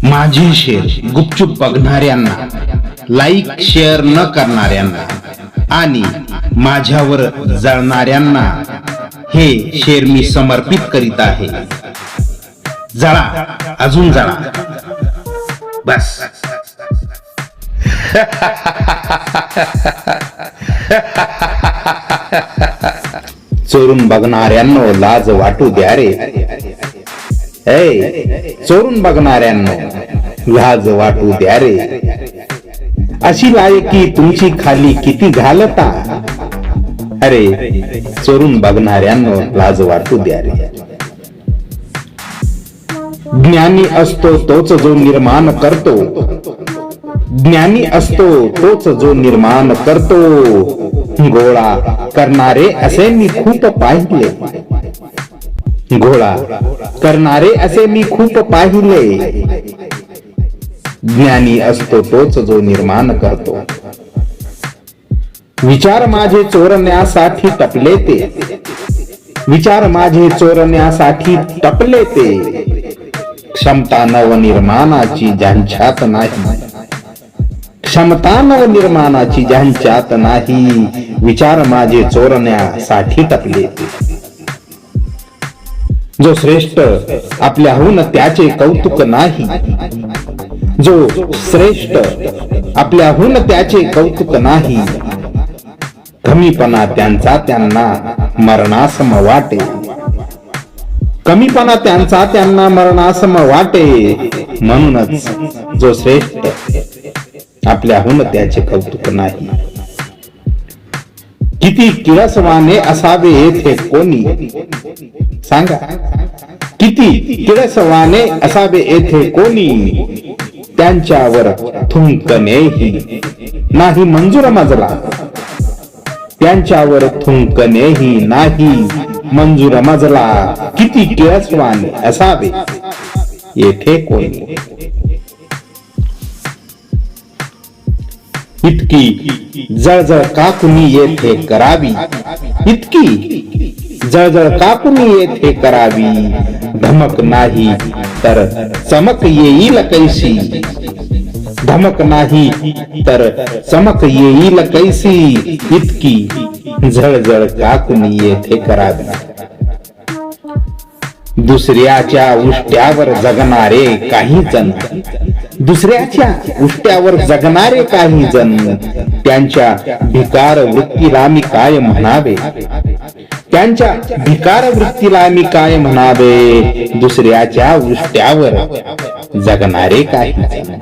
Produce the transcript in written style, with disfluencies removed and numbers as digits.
माझे शेर गुपचूप बघणाऱ्यांना, like share न करणाऱ्यांना आणि माझ्यावर जळणाऱ्यांना हे शेर मी समर्पित करीत आहे. जळा, अजून जळा, बस. चोरून बघणाऱ्यांनो लाज वाटू द्या रे. चोरून बघणाऱ्यांनो लाज वाटू द्या रे. अशी लायकी तुमची खाली किती घालता. अरे चोरून बघणाऱ्यांनो लाज वाटू द्या रे. ज्ञानी असतो तोच जो निर्माण करतो. ज्ञानी असतो तोच जो निर्माण करतो. गोळा करणारे असे मी खूप पाहिले. गोळा करणारे असे मी खूप पाहिले. ज्ञानी असतो तोच जो निर्माण करतो. विचार माझे चोरण्यासाठी टपले ते. विचार माझे चोरण्यासाठी टपले ते. क्षमता नवनिर्माणाची ज्यांच्यात नाही. क्षमता नवनिर्माणाची ज्यांच्यात नाही. विचार माझे चोरण्यासाठी टपले ते. जो श्रेष्ठ आपल्याहून त्याचे कौतुक नाही. जो श्रेष्ठ आपल्याहून त्याचे कौतुक नाही. कमीपणा त्यांचा त्यांना मरणासम वाटे. कमीपणा त्यांचा त्यांना मरणासम वाटे. म्हणूनच जो श्रेष्ठ आपल्याहून त्याचे कौतुक नाही. किती किळसवाने असावे येथे कोणी. सांगा, किती किळसवाने असावे येथे कोणी. त्यांच्यावर थुंकणेही नाही मंजूर मजला. त्यांच्यावर थुंकणेही नाही मंजूर मजला. किती किळसवाने असावे येथे कोणी. इतकी जळजळ का कुणी येथे करावी. इतकी जळजळ का कुणी येथे करावी. धमक नाही तर चमक येईल कैसी. धमक नाही तर चमक येईल कैसी. इतकी जळजळ का कुणी येथे करावी. दुसऱ्याच्या उष्ट्यावर जगणारे काही जण. दुसऱ्याच्या उष्ट्यावर जगणारे काही जण. त्यांच्या भिकार वृत्तीला मी काय म्हणावे. त्यांच्या भिकार वृत्तीला मी काय म्हणावे. दुसऱ्याच्या उष्ट्यावर जगणारे काही जण.